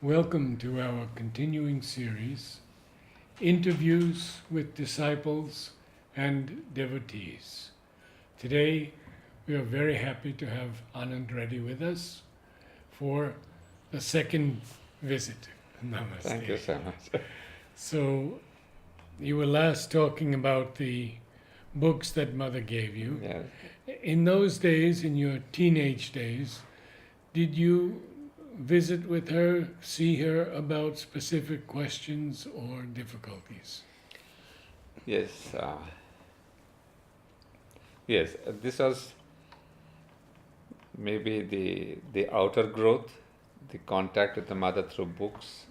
Welcome to our continuing series, Interviews with Disciples and Devotees. Today, we are very happy to have Ananda Reddy with us for the second visit. Namaste. Thank you so much. So, you were last talking about the books that Mother gave you. Yes. In those days, in your teenage days, did you visit with her, see her about specific questions or difficulties? Yes. Yes. This was maybe the outer growth, the contact with the mother through books.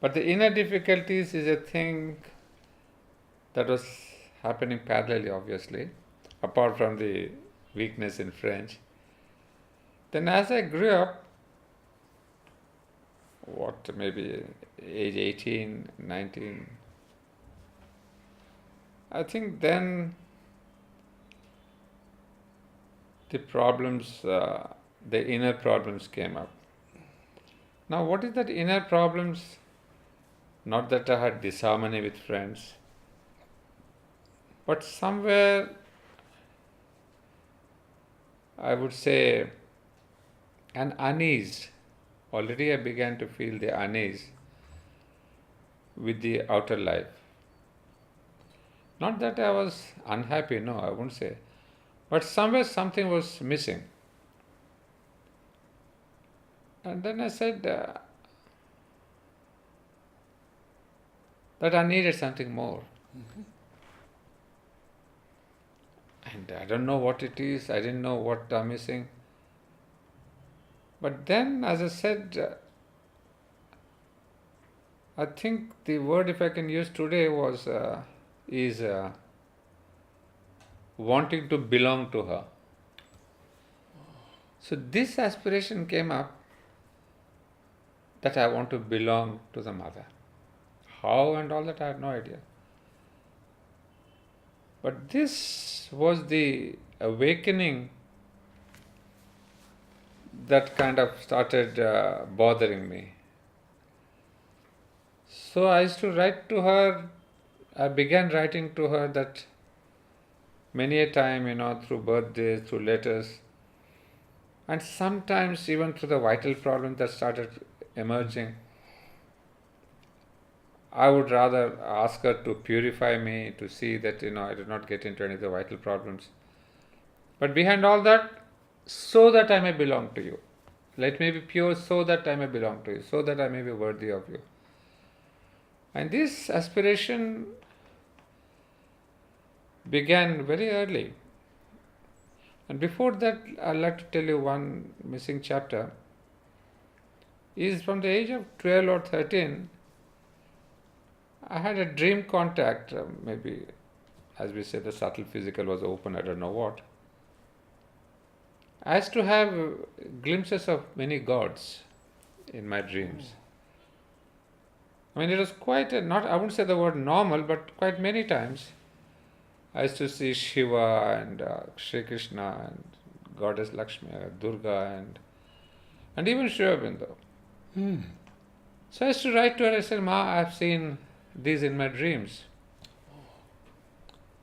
But the inner difficulties is a thing that was happening parallelly, obviously, apart from the weakness in French. Then as I grew up, maybe age 18, 19, I think then the problems, the inner problems came up. Now, what is that inner problems? Not that I had disharmony with friends, but somewhere I would say an unease. Already I began to feel the unease with the outer life. Not that I was unhappy, no, I won't say. But somewhere something was missing. And then I said that I needed something more. And I don't know what it is, I didn't know what I'm missing. But then, as I said, I think the word, if I can use today, is wanting to belong to her. So this aspiration came up that I want to belong to the mother. How and all that I had no idea. But this was the awakening that kind of started bothering me. So I used to write to her, I began writing to her that many a time, through birthdays, through letters, and sometimes even through the vital problems that started emerging. I would rather ask her to purify me, to see that, I did not get into any of the vital problems. But behind all that, so that I may belong to you. Let me be pure so that I may belong to you, so that I may be worthy of you. And this aspiration began very early. And before that, I'd like to tell you one missing chapter. Is from the age of 12 or 13, I had a dream contact, maybe, as we say, the subtle physical was open, I don't know what. I used to have glimpses of many gods in my dreams. I mean, it was quite, I wouldn't say the word normal, but quite many times. I used to see Shiva and Sri Krishna and Goddess Lakshmi, Durga and even Aurobindo. So I used to write to her, I said, Ma, I've seen these in my dreams.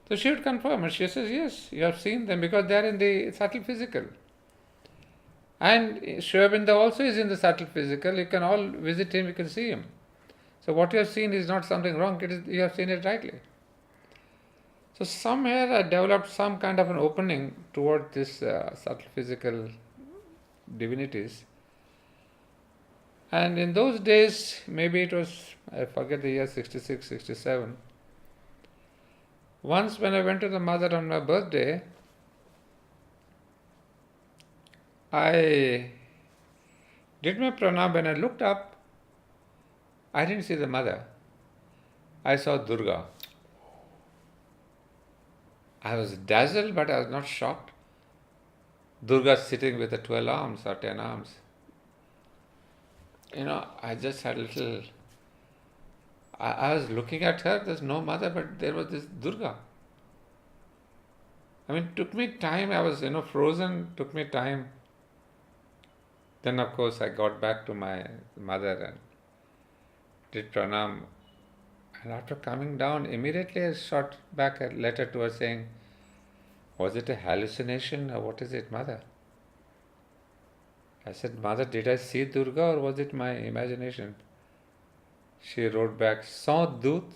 So she would confirm, and she says, yes, you have seen them because they are in the subtle physical. And Aurobindo also is in the subtle physical. You can all visit him, you can see him. So what you have seen is not something wrong, you have seen it rightly. So somewhere I developed some kind of an opening toward this subtle physical divinities. And in those days, maybe it was, I forget the year, 66, 67. Once when I went to the mother on my birthday, I did my pranam. When I looked up, I didn't see the mother. I saw Durga. I was dazzled, but I was not shocked. Durga sitting with the 12 arms or 10 arms. I just had a little... I was looking at her, there's no mother, but there was this Durga. I mean, it took me time, I was, frozen, took me time. Then of course I got back to my mother and did pranam. And after coming down, immediately I shot back a letter to her saying, was it a hallucination or what is it, mother? I said, mother, did I see Durga or was it my imagination? She wrote back, sans doute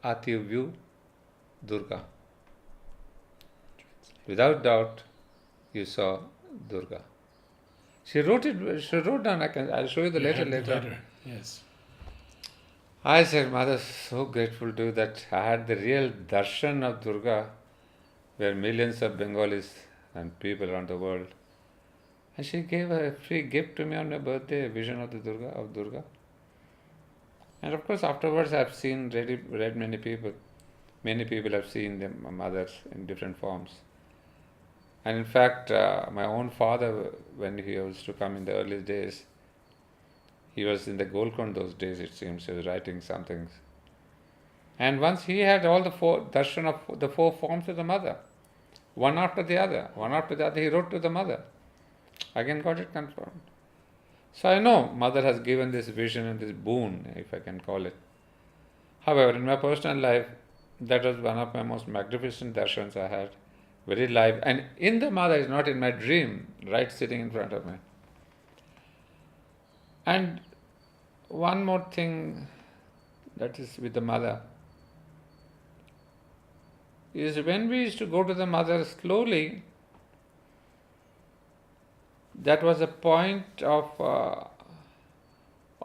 as-tu vu Durga. Without doubt, you saw Durga. She wrote it. She wrote down. I'll show you the You letter had the later. letter, yes. I said, mother, so grateful to you that I had the real darshan of Durga, where millions of Bengalis and people around the world. And she gave a free gift to me on my birthday, a vision of the Durga. And of course, afterwards, I've seen read many people. Many people have seen them, my mothers in different forms. And in fact, my own father, when he used to come in the early days, he was in the Golconda those days, it seems. He was writing some things. And once he had all the four darshan of the four forms of the mother, one after the other, he wrote to the mother. Again got it confirmed. So I know mother has given this vision and this boon, if I can call it. However, in my personal life, that was one of my most magnificent darshans I had. Very live. And in the mother is not in my dream, right sitting in front of me. And one more thing that is with the mother is when we used to go to the mother slowly, that was a point of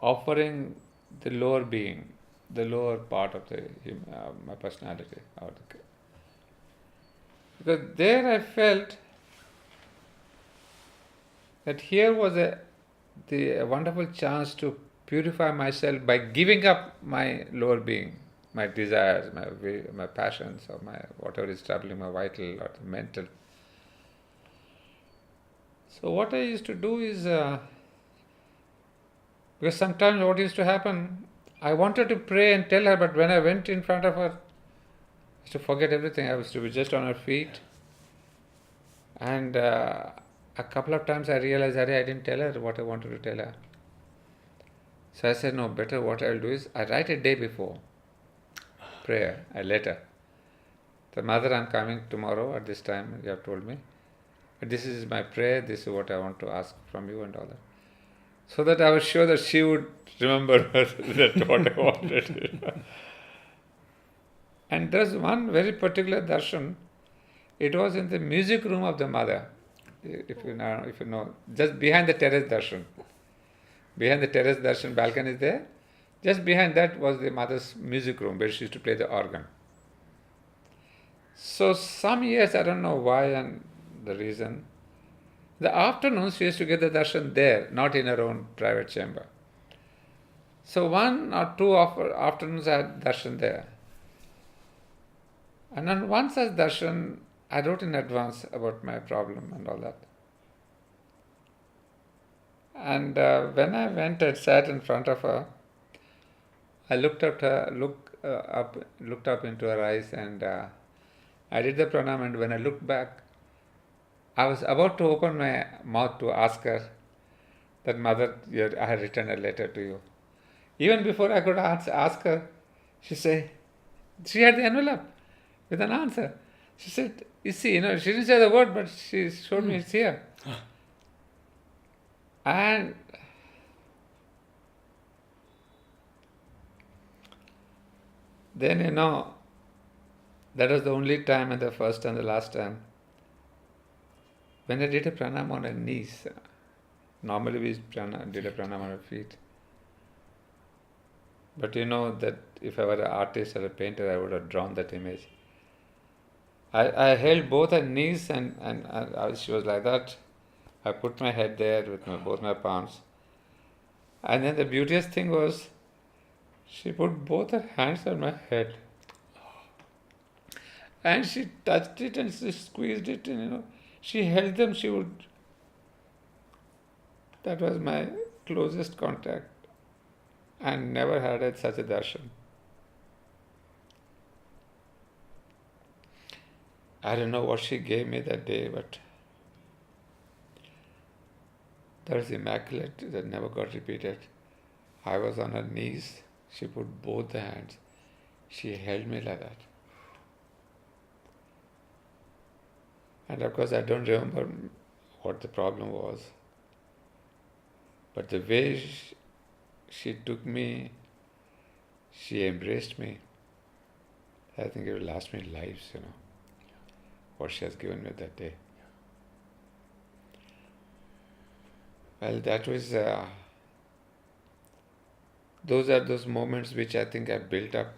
offering the lower being, the lower part of my personality. Because there I felt that here was a wonderful chance to purify myself by giving up my lower being, my desires, my passions, or my whatever is troubling my vital or the mental. So what I used to do is, because sometimes what used to happen, I wanted to pray and tell her, but when I went in front of her, I used to forget everything. I was to be just on her feet. And a couple of times I realized that I didn't tell her what I wanted to tell her. So I said, no, better what I'll do is, I write a day before prayer, a letter. The mother, I'm coming tomorrow at this time, you have told me. This is my prayer, this is what I want to ask from you and all that. So that I was sure that she would remember that what I wanted. And there's one very particular darshan. It was in the music room of the mother, if you know, just behind the terrace darshan. Behind the terrace darshan balcony is there. Just behind that was the mother's music room where she used to play the organ. So some years, I don't know why and the reason, the afternoons she used to get the darshan there, not in her own private chamber. So one or two afternoons I had darshan there. And on one such darshan, I wrote in advance about my problem and all that. And when I went and sat in front of her, I looked up into her eyes, and I did the pranam. And when I looked back, I was about to open my mouth to ask her that, mother, I had written a letter to you. Even before I could ask her, she said, she had the envelope with an answer. She said, you see, she didn't say the word, but she showed me it's here. And then, that was the only time and the first and the last time when I did a pranam on her knees. Normally we did a pranam on her feet. But you know that if I were an artist or a painter, I would have drawn that image. I held both her knees and she was like that. I put my head there with both my palms. And then the beauteous thing was, she put both her hands on my head. And she touched it and she squeezed it and, she held them, that was my closest contact. And never had such a darshan. I don't know what she gave me that day, but That was immaculate. That never got repeated. I was on her knees. She put both the hands. She held me like that. And of course, I don't remember what the problem was. But the way she took me, she embraced me. I think it will last me lives, what she has given me that day. Well, that was, those are those moments which I think have built up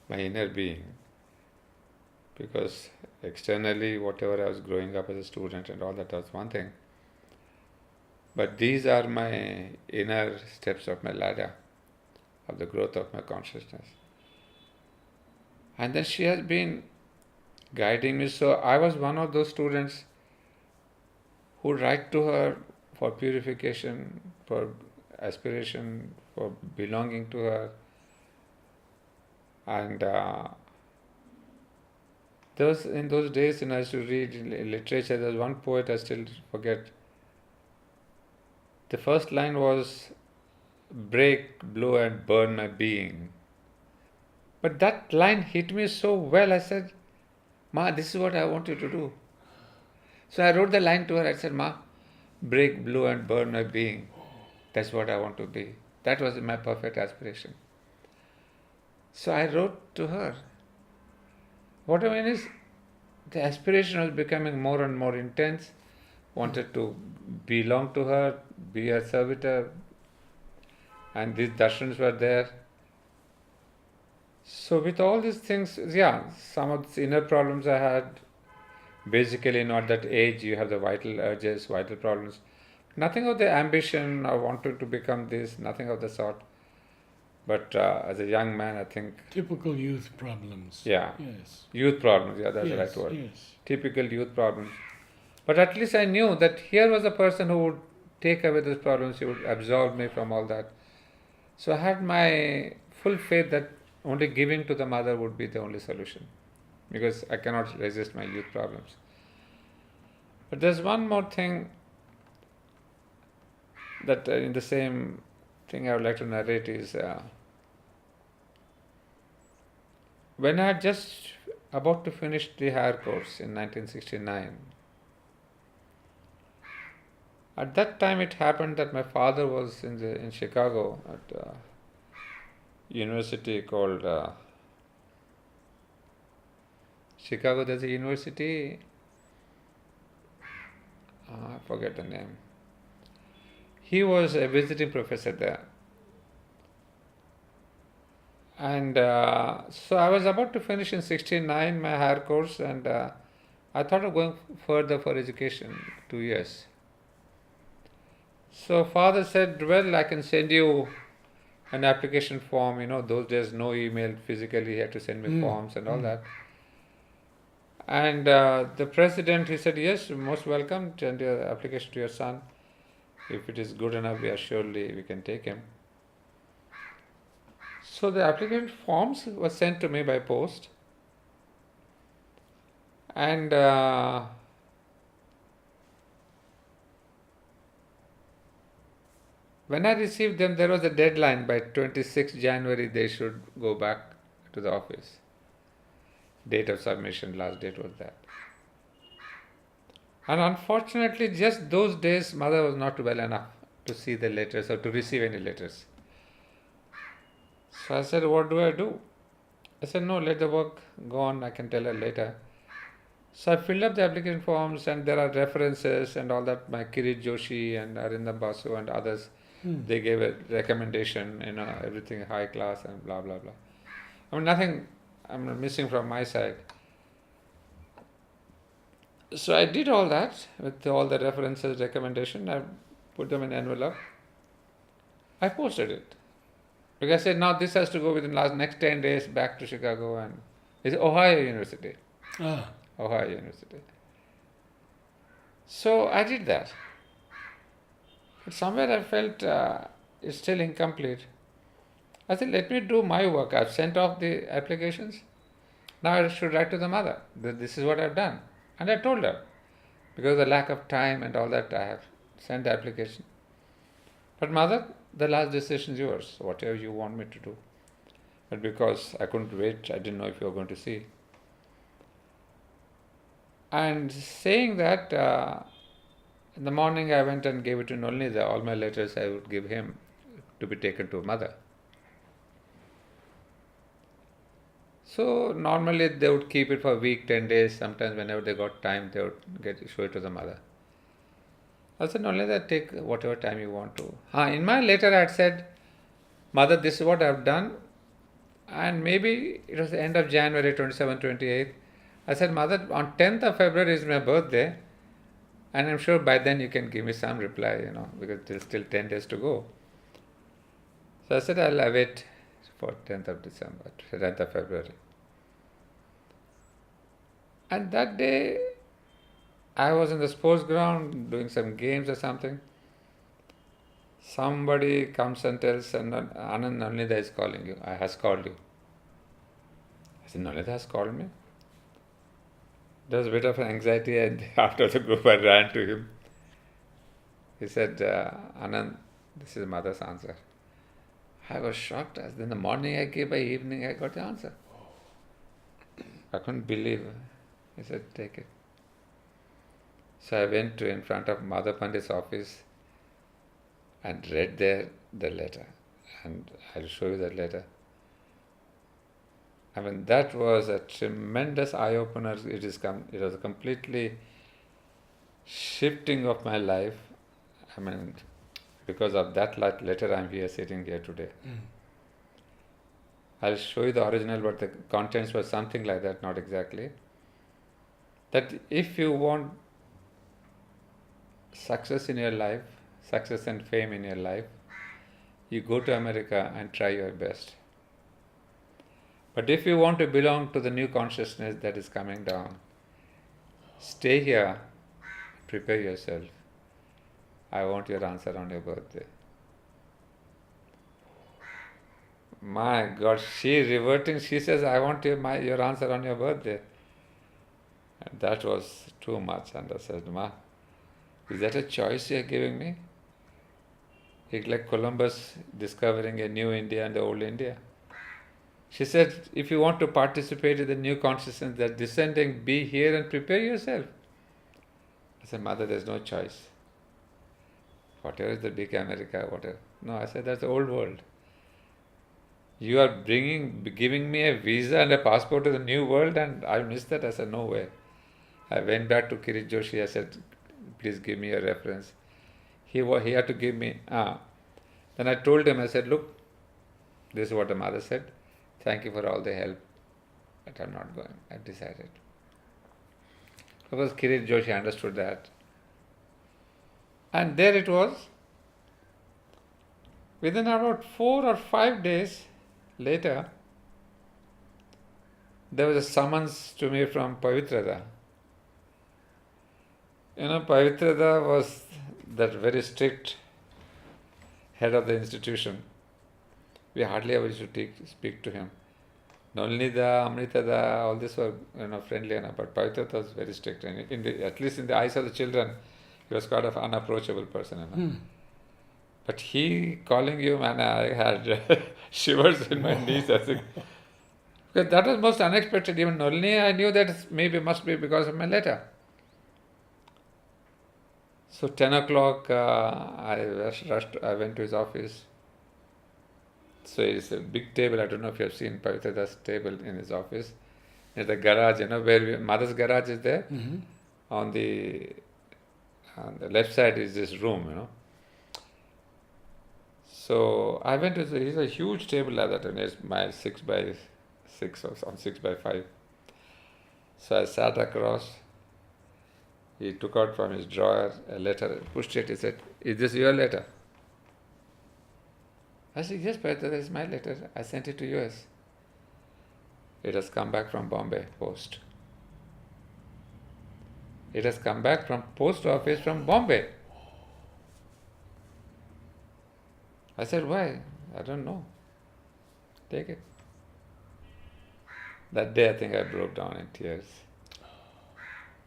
my inner being. Because externally, whatever I was growing up as a student and all that was one thing. But these are my inner steps of my ladder, of the growth of my consciousness. And then she has been guiding me. So I was one of those students who write to her for purification, for aspiration, for belonging to her. And in those days, I used to read literature. There's one poet I still forget. The first line was, "Break, blow and burn my being." But that line hit me so well, I said, "Ma, this is what I want you to do." So I wrote the line to her. I said, "Ma, break, blow and burn my being. That's what I want to be." That was my perfect aspiration. So I wrote to her. What I mean is, the aspiration was becoming more and more intense. Wanted to belong to her, be her servitor, and these darshans were there. So with all these things, some of the inner problems I had, basically not that age, you have the vital urges, vital problems. Nothing of the ambition, I wanted to become this, nothing of the sort. But as a young man, I think... Typical youth problems. Yeah. Yes. Youth problems, that's the right word. Yes. Typical youth problems. But at least I knew that here was a person who would take away those problems, he would absolve me from all that. So I had my full faith that only giving to the mother would be the only solution, because I cannot resist my youth problems. But there's one more thing that in the same thing I would like to narrate is when I had just about to finish the higher course in 1969. At that time it happened that my father was in Chicago at a university called Chicago. There's a university, I forget the name. He was a visiting professor there. And so I was about to finish in 69 my higher course, and I thought of going further for education, 2 years. So father said, well, I can send you an application form. Those days no email, physically he had to send me forms and all that. And the president, he said, yes, most welcome, send your application to your son. If it is good enough, we can take him. So the application forms were sent to me by post. And when I received them, there was a deadline. By 26th January, they should go back to the office. Date of submission, last date was that. And unfortunately, just those days, mother was not well enough to see the letters or to receive any letters. So I said, what do I do? I said, no, let the work go on, I can tell her later. So I filled up the application forms, and there are references and all that. My Kirit Joshi and Arindam Basu and others, they gave a recommendation, everything high class and blah, blah, blah. I mean, nothing I'm missing from my side. So I did all that with all the references, recommendation. I put them in an envelope. I posted it. Because I said, now this has to go within the next 10 days back to Chicago, and it's Ohio University. Ohio University. So I did that. But somewhere I felt it's still incomplete. I said, let me do my work. I've sent off the applications. Now I should write to the mother. This is what I've done. And I told her. Because of the lack of time and all that, I have send the application. But mother, the last decision is yours, whatever you want me to do. But because I couldn't wait, I didn't know if you were going to see. And saying that, in the morning I went and gave it to Nolnida. All my letters I would give him to be taken to mother. So normally they would keep it for a week, 10 days. Sometimes whenever they got time, they would show it to the mother. I said, Nolnida, take whatever time you want to. In my letter I had said, mother, this is what I have done. And maybe it was the end of January 27, 28. I said, mother, on 10th of February is my birthday. And I'm sure by then you can give me some reply, because there's still 10 days to go. So I said, I'll await for 10th of December, 10th of February. And that day, I was in the sports ground doing some games or something. Somebody comes and tells, Anand Nolnida is calling you, has called you. I said, Nolnida has called me? There was a bit of anxiety, and after the group I ran to him. He said, Anand, this is mother's answer. I was shocked. As in the morning I gave, by evening I got the answer. I couldn't believe it. He said, take it. So I went to in front of Mother Pandit's office and read there the letter. And I'll show you that letter. I mean, that was a tremendous eye-opener. It was a completely shifting of my life. I mean, because of that letter, I'm here, sitting here today. I'll show you the original, but the contents were something like that, not exactly. That if you want success in your life, success and fame in your life, you go to America and try your best. But if you want to belong to the new consciousness that is coming down, stay here, prepare yourself. I want your answer on your birthday. My God, she reverting, she says, I want your answer on your birthday. And that was too much. And I said, Ma, is that a choice you are giving me? It's like Columbus discovering a new India and the old India. She said, if you want to participate in the new consciousness that's descending, be here and prepare yourself. I said, Mother, there's no choice. Whatever is the big America, whatever. No, I said, that's the old world. You are giving me a visa and a passport to the new world, and I missed that. I said, no way. I went back to Kirit Joshi. I said, please give me a reference. He had to give me. Then I told him, I said, look, this is what the mother said. Thank you for all the help, but I'm not going. I decided. Because Kirit Joshi understood that. And there it was. Within about 4 or 5 days later, there was a summons to me from Pavitrada. Pavitrada was that very strict head of the institution. We hardly ever used to speak to him. Nolnida, Amritada, all this were friendly enough, but Pavitrada was very strict. And at least in the eyes of the children, he was kind of an unapproachable person. But he calling you, man, I had shivers in my knees. I think. Because that was most unexpected. Even Nolini, I knew that must be because of my letter. So 10 o'clock, I rushed. I went to his office. So it's a big table. I don't know if you have seen Pavitrada's table in his office. There's the garage, where mother's garage is there. Mm-hmm. On the left side is this room, So I went to he's a huge table like that, and it's my 6 by 6 or 6 by 5. So I sat across. He took out from his drawer a letter, pushed it. He said, "Is this your letter?" I said, "Yes, but that is my letter. I sent it to US. It has come back from Bombay post. It has come back from post office from Bombay." I said, "Why?" "I don't know. Take it." That day, I think I broke down in tears.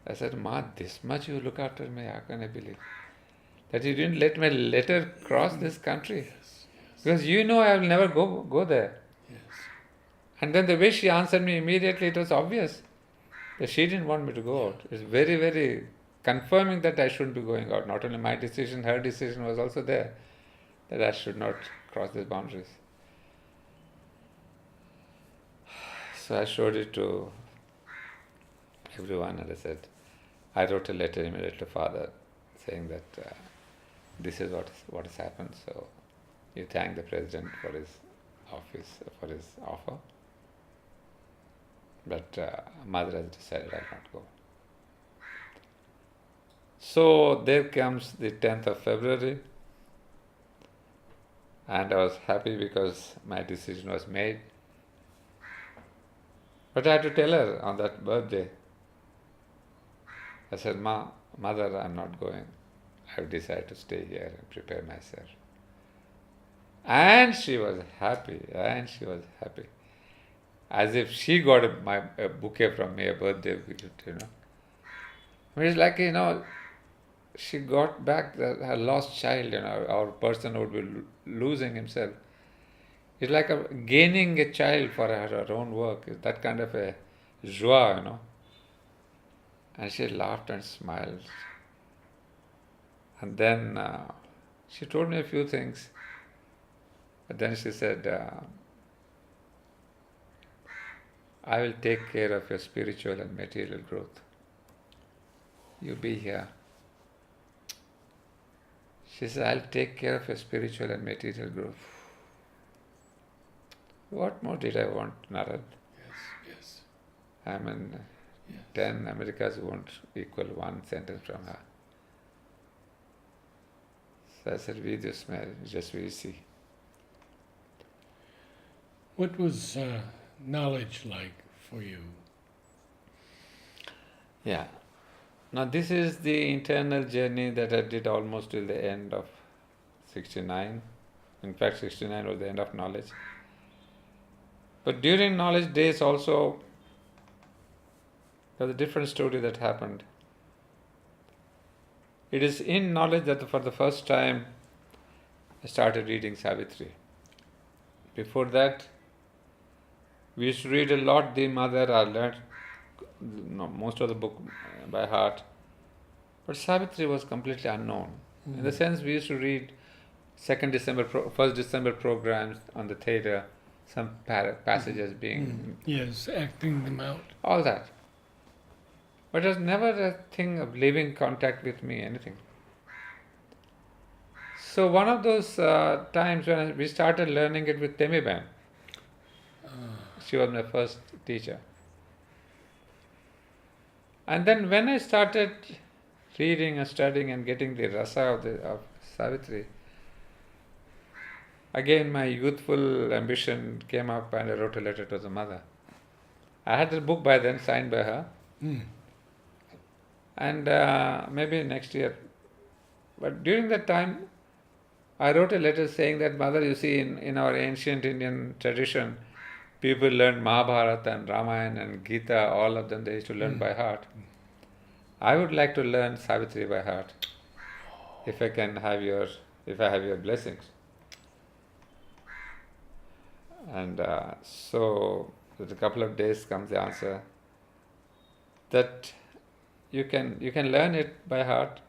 I said, "Ma, this much you look after me, how can I believe?" that you didn't let my letter cross this country. Yes, yes, Because you know I will never go there. yes. And then the way she answered me immediately, it was obvious that she didn't want me to go out. It's very, very confirming that I shouldn't be going out. Not only my decision, her decision was also there, that I should not cross these boundaries. So I showed it to everyone and I said, I wrote a letter immediately to Father saying that this is what has happened. So you thank the President for his offer. But Mother has decided I will not go. So there comes the 10th of February, and I was happy because my decision was made. But I had to tell her on that birthday. I said, Mother, I'm not going. I've decided to stay here and prepare myself. And she was happy, As if she got a bouquet from me, a birthday gift, I mean, it's like, she got back her lost child, our person who would be losing himself. It's like gaining a child for her own work. It's that kind of a joie, And she laughed and smiled. And then she told me a few things. But then she said, I will take care of your spiritual and material growth. You be here. She said, I'll take care of your spiritual and material growth. What more did I want, Narad? Yes. I mean, Yes. 10 Americas won't equal one sentence from her. So I said, we just we see. What was knowledge like for you? Yeah. Now this is the internal journey that I did almost till the end of 69. In fact, 69 was the end of knowledge. But during knowledge days also, there was a different story that happened. It is in knowledge that for the first time I started reading Savitri. Before that, we used to read a lot the Mother. I learned most of the book by heart. But Savitri was completely unknown. In the sense, we used to read 1st December programs on the theatre, some passages being... Yes, acting them out. All that. But it was never a thing of living contact with me, anything. So one of those times when we started learning it with Temiben. She was my first teacher. And then when I started reading and studying and getting the rasa of Savitri, again my youthful ambition came up and I wrote a letter to the Mother. I had the book by then, signed by her. And maybe next year. But during that time, I wrote a letter saying that, Mother, you see, in our ancient Indian tradition, people learned Mahabharata and Ramayana and Gita, all of them they used to learn by heart. I would like to learn Savitri by heart, if I have your blessings. And so, with a couple of days comes the answer that you can learn it by heart,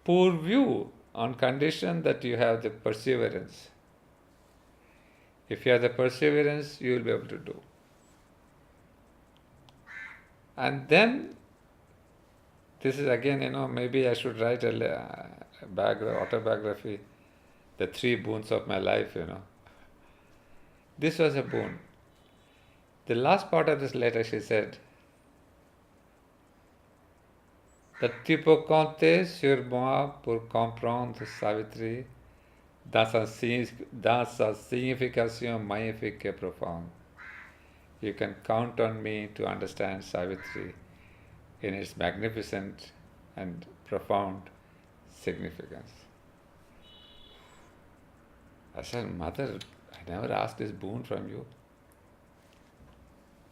purview, on condition that you have the perseverance. If you have the perseverance, you will be able to do. And then, this is again, maybe I should write a autobiography, the 3 boons of my life, This was a boon. The last part of this letter, she said, that tu peux compter sur moi pour comprendre Savitri dans sa signification magnifique et profonde. You can count on me to understand Savitri in its magnificent and profound significance. I said, Mother, I never asked this boon from you.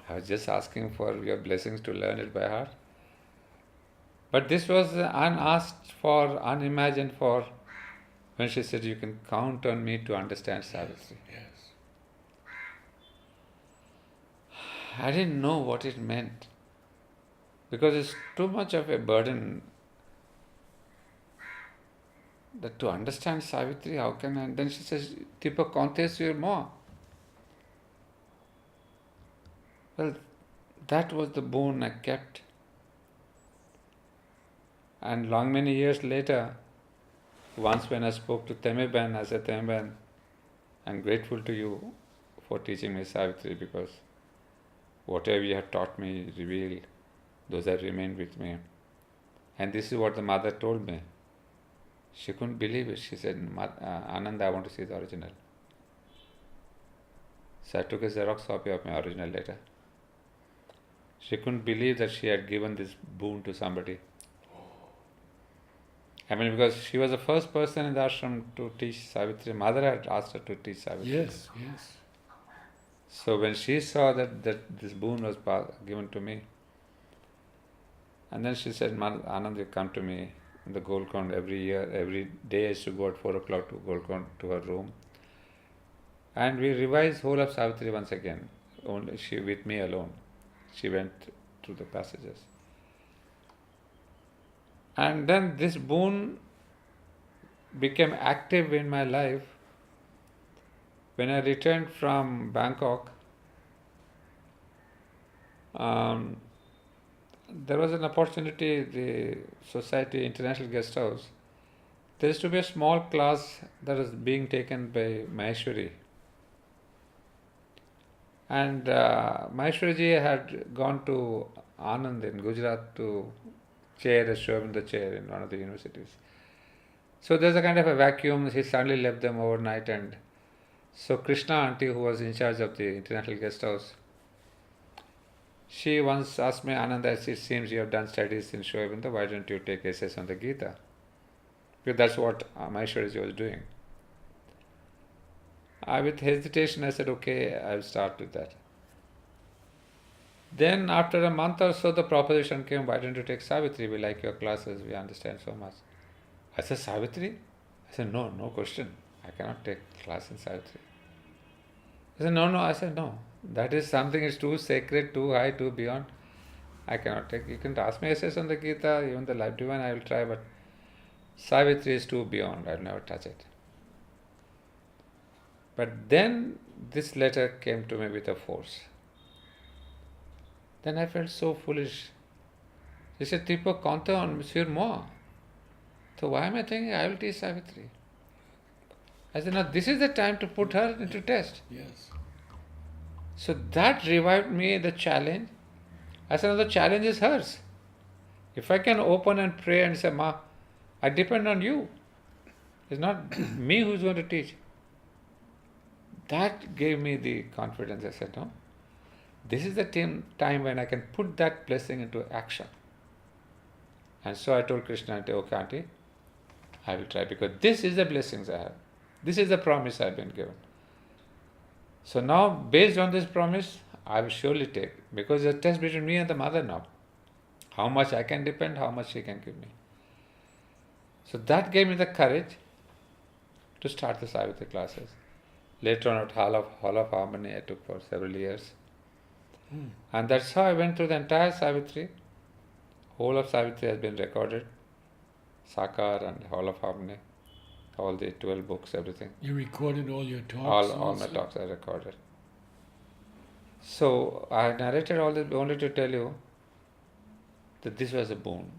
I was just asking for your blessings to learn it by heart. But this was unasked for, unimagined for, when she said, "You can count on me to understand Savitri." Yes. I didn't know what it meant because it's too much of a burden that to understand Savitri, how can I? And then she says, "Tipo conte sur moi." Well, that was the boon I kept. And long many years later, once when I spoke to Temeban, I said, "Temeban, I'm grateful to you for teaching me Savitri because whatever you have taught me, revealed, those have remained with me." And this is what the mother told me. She couldn't believe it. She said, "Ananda, I want to see the original." So I took a Xerox copy of my original letter. She couldn't believe that she had given this boon to somebody. I mean, because she was the first person in the ashram to teach Savitri. Mother had asked her to teach Savitri. Yes, yes. So when she saw that this boon was given to me, and then she said, "Anand, you come to me in the Golconda every year. Every day I used to go at 4 o'clock to Golconda to her room. And we revised whole of Savitri once again. Only she with me alone. She went through the passages. And then this boon became active in my life when I returned from Bangkok. There was an opportunity, the Society International Guest House. There used to be a small class that was being taken by Maheshwari. And Maheshwariji had gone to Anand in Gujarat to chair a Aurobindo chair in one of the universities. So there's a kind of a vacuum. He suddenly left them overnight, and so Krishna auntie, who was in charge of the International Guest House, she once asked me, "Ananda, it seems you have done studies in Aurobindo, why don't you take essays on the Gita?" Because that's what Maheshwariji was doing. With hesitation, I said, "Okay, I'll start with that." Then after a month or so, the proposition came, "Why don't you take Savitri? We like your classes, we understand so much." I said, "Savitri?" I said, "No, no question. I cannot take class in Savitri." I said, "No." I said, "No. That is something is too sacred, too high, too beyond. I cannot take. You can ask me essays on the Gita, even the Life Divine, I will try, but Savitri is too beyond. I will never touch it." But then this letter came to me with a force. Then I felt so foolish. She said, "Tipo compte on sur moi." So why am I thinking I will teach Savitri? I said, "No, this is the time to put her into test." Yes. So that revived me the challenge. I said, "No, the challenge is hers. If I can open and pray and say, 'Ma, I depend on you. It's not me who's going to teach.'" That gave me the confidence. I said, "No, this is the time when I can put that blessing into action." And so I told Krishna auntie, "Okay, auntie, I will try, because this is the blessings I have. This is the promise I have been given. So now, based on this promise, I will surely take, because it's a test between me and the mother now. How much I can depend, how much she can give me." So that gave me the courage to start the Savitri classes. Later on at Hall of Harmony, I took for several years. And that's how I went through the entire Savitri. Whole of Savitri has been recorded. Sakar and Hall of Harmony. All the 12 books, everything. You recorded all your talks? All my talks are recorded. So I narrated all this only to tell you that this was a boon,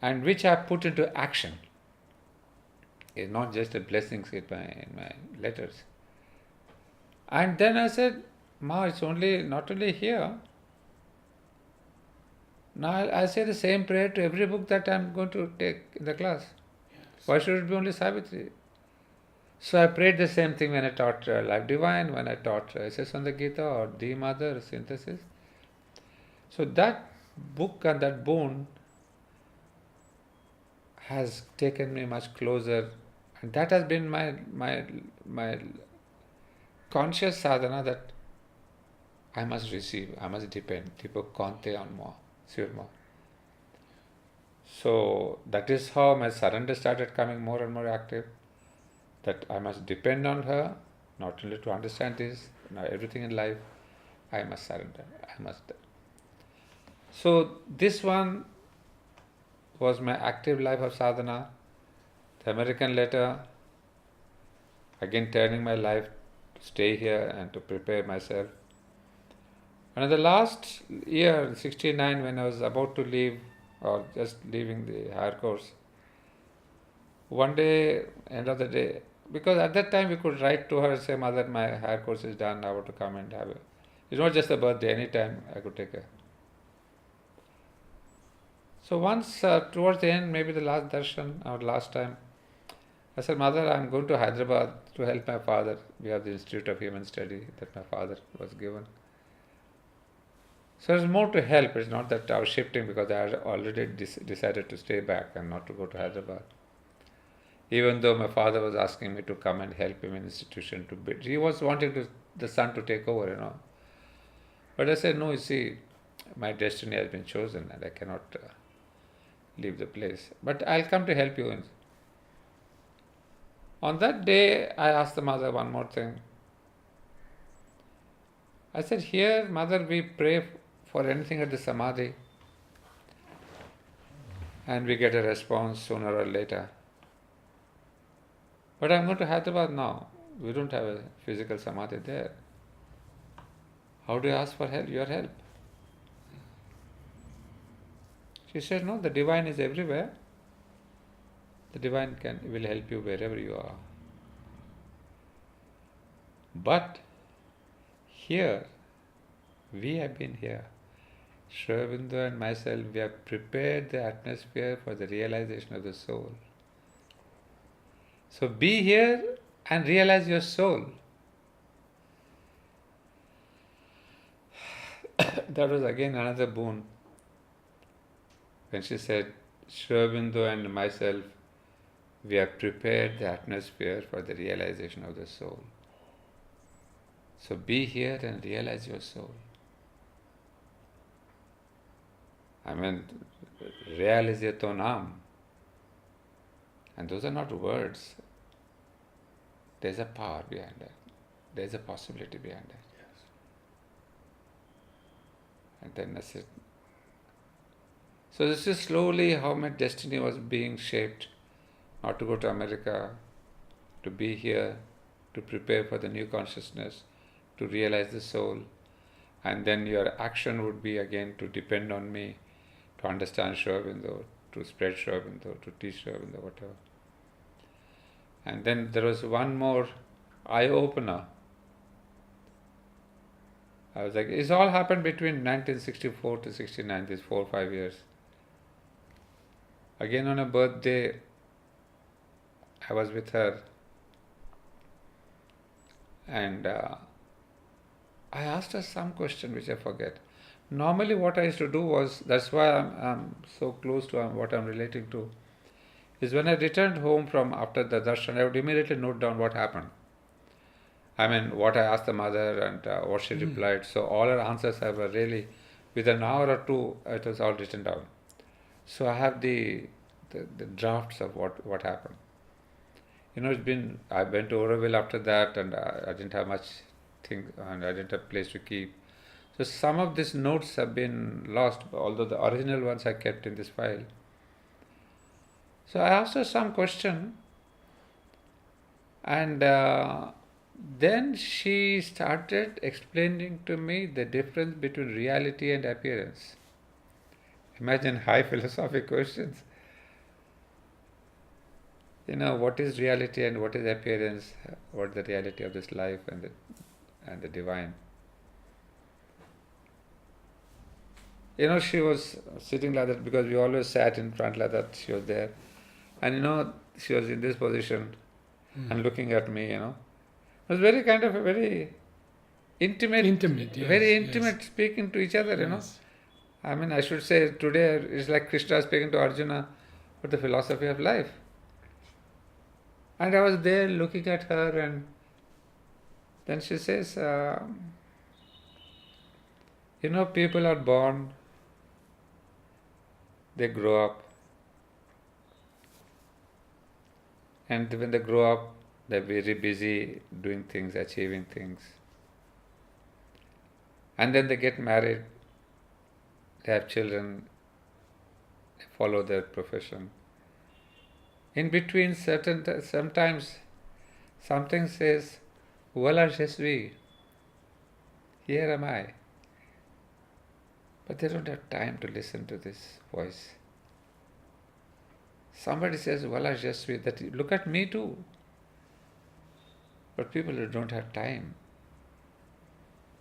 and which I put into action. It's not just a blessing in my letters. And then I said, "Ma, it's not only here. Now I say the same prayer to every book that I'm going to take in the class. Yes. Why should it be only Savitri?" So I prayed the same thing when I taught Life Divine, when I taught Essays on the Gita or The Mother Synthesis. So that book and that boon has taken me much closer, and that has been my conscious sadhana, that I must receive, I must depend. Tipo compte on moi, sur moi. So that is how my surrender started coming more and more active, that I must depend on her, not only to understand this, everything in life, I must surrender, I must. So this one was my active life of sadhana. The American letter, again turning my life to stay here and to prepare myself. And in the last year, 69, when I was about to leave or just leaving the higher course, one day, end of the day, because at that time we could write to her and say, Mother, my higher course is done, I want to come and have it. It's not just a birthday, any time I could take her. So once, towards the end, maybe the last darshan, or last time, I said, Mother, I'm going to Hyderabad to help my father. We have the Institute of Human Study that my father was given. So there's more to help. It's not that I was shifting because I had already decided to stay back and not to go to Hyderabad. Even though my father was asking me to come and help him in institution to build. He was wanting the son to take over. But I said, no, you see, my destiny has been chosen and I cannot leave the place. But I'll come to help you. On that day, I asked the mother one more thing. I said, here, Mother, we pray for anything at the Samadhi and we get a response sooner or later. But I'm going to Hyderabad now. We don't have a physical Samadhi there. How do you ask for help? Your help? She said, no, the divine is everywhere. The divine will help you wherever you are. But here, we have been here. Sri Aurobindo and myself, we have prepared the atmosphere for the realization of the soul. So be here and realize your soul. That was again another boon. When she said, Sri Aurobindo and myself, we have prepared the atmosphere for the realization of the soul. So be here and realize your soul. I mean, realizato nam. And those are not words. There's a power behind that. There's a possibility behind that. Yes. And then I said, so this is slowly how my destiny was being shaped. Not to go to America, to be here, to prepare for the new consciousness, to realize the soul. And then your action would be again to depend on me, to understand Sri Aurobindo, to spread Sri Aurobindo, to teach Sri Aurobindo, whatever. And then there was one more eye-opener. I was like, it's all happened between 1964 to 69, these 4 or 5 years. Again on a birthday, I was with her and I asked her some question which I forget. Normally what I used to do was, that's why I'm so close to what I'm relating to, is when I returned home from after the darshan, I would immediately note down what happened. I mean, what I asked the mother and what she replied. So all her answers were really, within an hour or two, it was all written down. So I have the drafts of what happened. I went to Auroville after that and I didn't have much thing and I didn't have place to keep. So some of these notes have been lost, although the original ones I kept in this file. So I asked her some question and then she started explaining to me the difference between reality and appearance. Imagine high philosophic questions. What is reality and what is appearance? What is the reality of this life and the divine? She was sitting like that because we always sat in front like that. She was there. And she was in this position and looking at me, It was very kind of a very intimate, yes, very intimate yes. speaking to each other, Yes. I mean, I should say today it's like Krishna speaking to Arjuna about the philosophy of life. And I was there looking at her and then she says, people are born, they grow up, And when they grow up, they're very busy doing things, achieving things. And then they get married, they have children, they follow their profession. In between, sometimes something says, "Voilà, je suis. Here am I." But they don't have time to listen to this voice. Somebody says, "Voilà, je suis." That look at me too. But people who don't have time.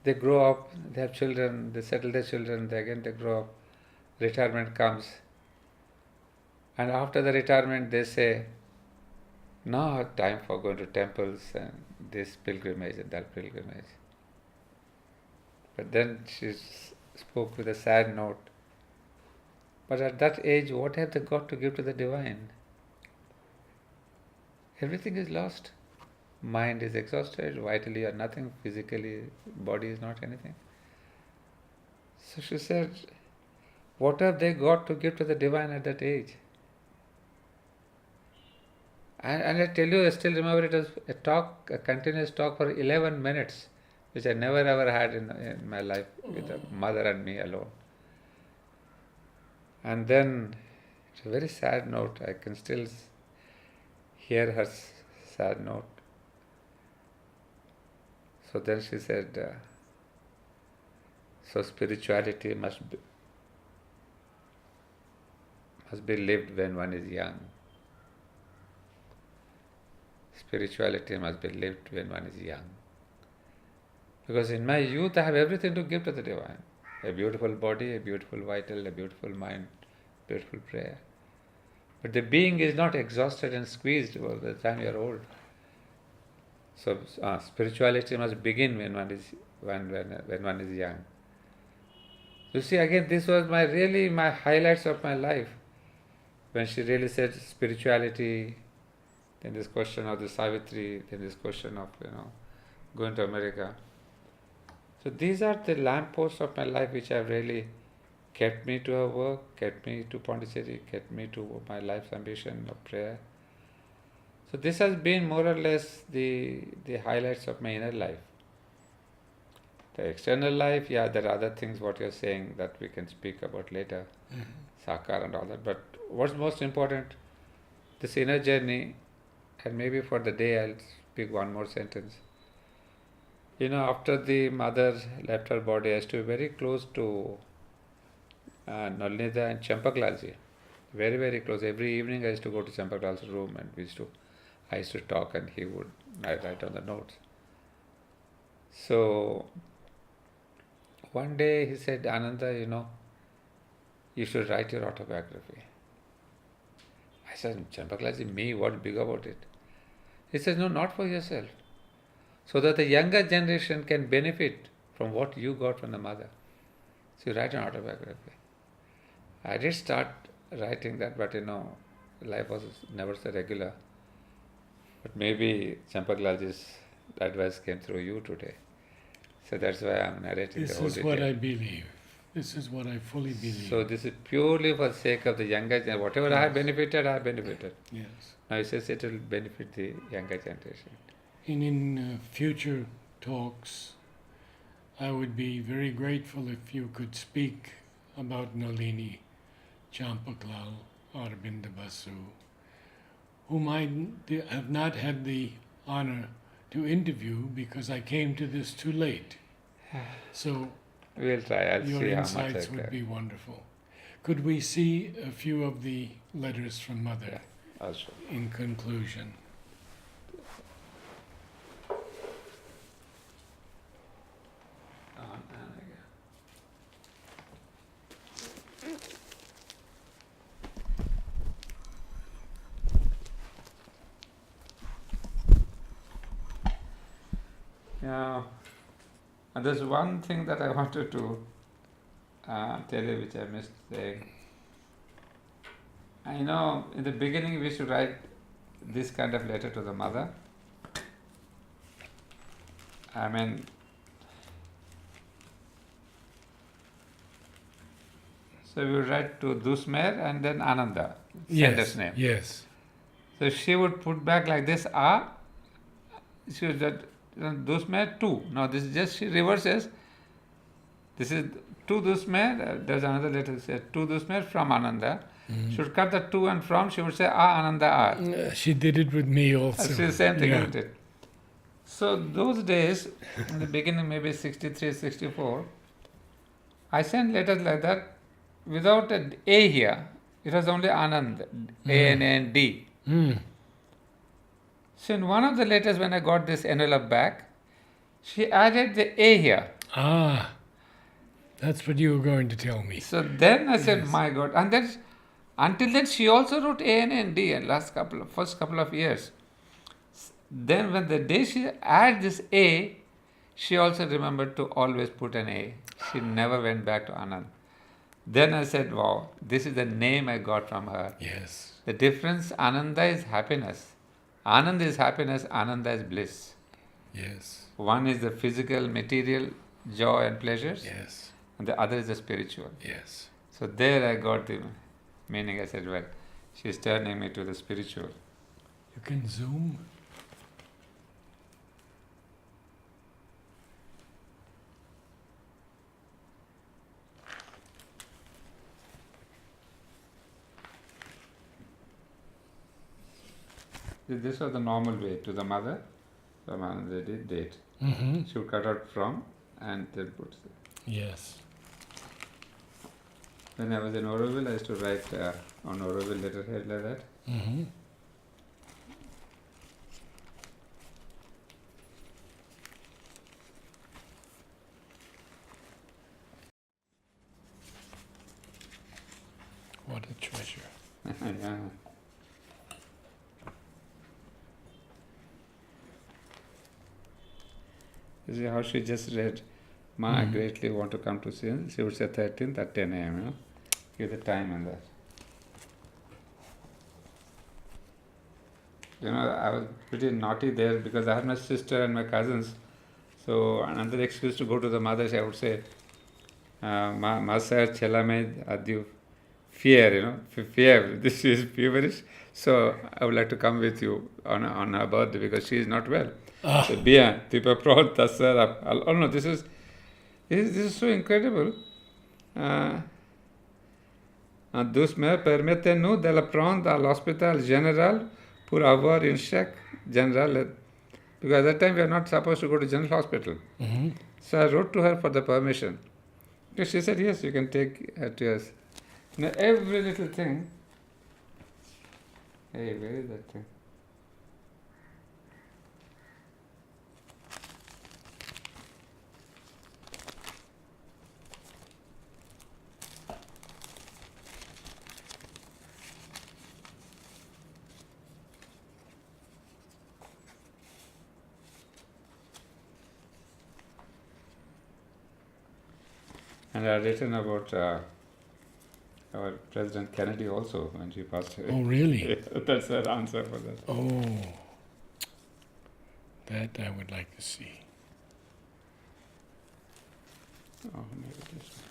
They grow up, they have children, they settle their children, they grow up, retirement comes. And after the retirement, they say, "No time for going to temples and this pilgrimage and that pilgrimage." But then she spoke with a sad note. But at that age, what have they got to give to the divine? Everything is lost. Mind is exhausted, vitally are nothing, physically, body is not anything. So she said, what have they got to give to the divine at that age? And I tell you, I still remember it was a continuous talk for 11 minutes, which I never ever had in my life with the mother and me alone. And then, it's a very sad note. I can still hear her sad note. So then she said, so spirituality must be lived when one is young. Spirituality must be lived when one is young. Because in my youth I have everything to give to the divine. A beautiful body, a beautiful vital, a beautiful mind, beautiful prayer. But the being is not exhausted and squeezed by the time you are old. So spirituality must begin when one is young. You see, again, this was my highlights of my life. When she really said spirituality, then this question of the Savitri, then this question of going to America. So these are the lampposts of my life which have really kept me to her work, kept me to Pondicherry, kept me to my life's ambition of prayer. So this has been more or less the highlights of my inner life. The external life, there are other things what you're saying that we can speak about later, Sakar and all that. But what's most important, this inner journey, and maybe for the day I'll speak one more sentence. After the mother left her body, I used to be very close to Nalnida and Champaklalji. Very, very close. Every evening I used to go to Champaklal's room and I used to talk and he would write on the notes. So one day he said, Ananda, you should write your autobiography. I said, Champaklalji, me, what's big about it? He says, no, not for yourself. So that the younger generation can benefit from what you got from the mother. So you write an autobiography. I did start writing that, but life was never so regular. But maybe Champaklalji's advice came through you today. So that's why I'm narrating the whole detail. This is what I believe. This is what I fully believe. So this is purely for the sake of the younger generation. Whatever I have benefited. Yes. Now he says it will benefit the younger generation. In future talks, I would be very grateful if you could speak about Nalini Champaklal Aurobindo Basu, whom I have not had the honor to interview because I came to this too late. So we'll try. I'll your see how much insights would be wonderful. Could we see a few of the letters from Mother also in conclusion? Yeah, and there's one thing that I wanted to tell you which I missed saying. I know in the beginning we should write this kind of letter to the mother. So we would write to Dusmer and then Ananda, sender's name. Yes. So she would put back like this, ah, she was that, dusme, two. Now this is just, she reverses. This is two dusme, there's another letter that says two dusme from Ananda. She would cut the two and from, she would say, ah, Ananda, ah. She did it with me also. That's the same thing, Yeah. isn't it? So those days, in the beginning, maybe 63, 64, I sent letters like that without an A here. It was only Anand, A-N-N-D. Mm. So in one of the letters when I got this envelope back, she added the A here. Ah, that's what you were going to tell me. So then I said, Yes. my God. And then, until then, she also wrote A-N-N-D in first couple of years. Then when the day she added this A, she also remembered to always put an A. She never went back to Anand. Then I said, wow, this is the name I got from her. Yes. The difference, Ananda is happiness. Anand is happiness, Ananda is bliss. Yes. One is the physical, material joy and pleasures, Yes. and the other is the spiritual. Yes. So there I got the meaning. I said, well, she's turning me to the spiritual. You can zoom. This was the normal way to the mother, from Ananda Reddy, date. Mm-hmm. She would cut out from and then put. Yes. When I was in Aurobindo, I used to write on Aurobindo letterhead like that. Mm-hmm. What a treasure. Yeah. You see how she just read, Ma, I greatly want to come to see you. She would say 13th at 10 a.m., you know. Give the time and that. You know, I was pretty naughty there because I had my sister and my cousins. So another excuse to go to the mothers, I would say, Ma sir, chela mein adyu fear, you know, fear. This is feverish. So I would like to come with you on her birthday because she is not well. So bien, tipo pronta sera. Oh no, this is so incredible. Dus me permettez-nous de la prendre à l'hôpital général pour avoir une chèque général. Because at that time we are not supposed to go to general hospital. Mm-hmm. So I wrote to her for the permission. So she said, yes, you can take her to us. Now every little thing. Hey, where is that thing? And I had written about our President Kennedy also when she passed away. Oh, really? That's her answer for that. Oh. That I would like to see. Oh, maybe this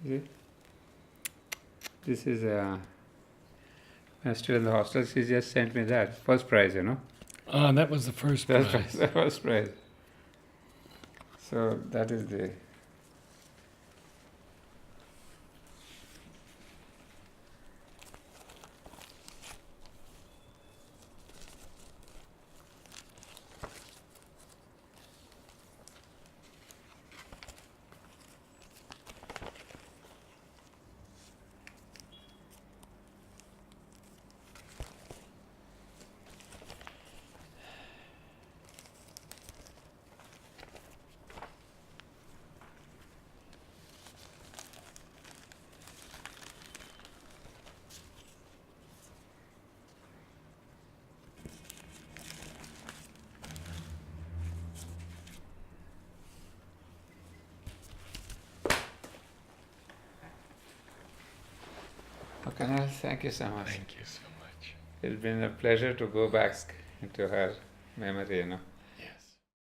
one. See? This is when I was still in the hostel, she just sent me that. First prize, you know. That was the first First prize. prize, the first prize. So that is the. Okay, now, thank you so much. Thank you so much. It's been a pleasure to go back into her memory, you know.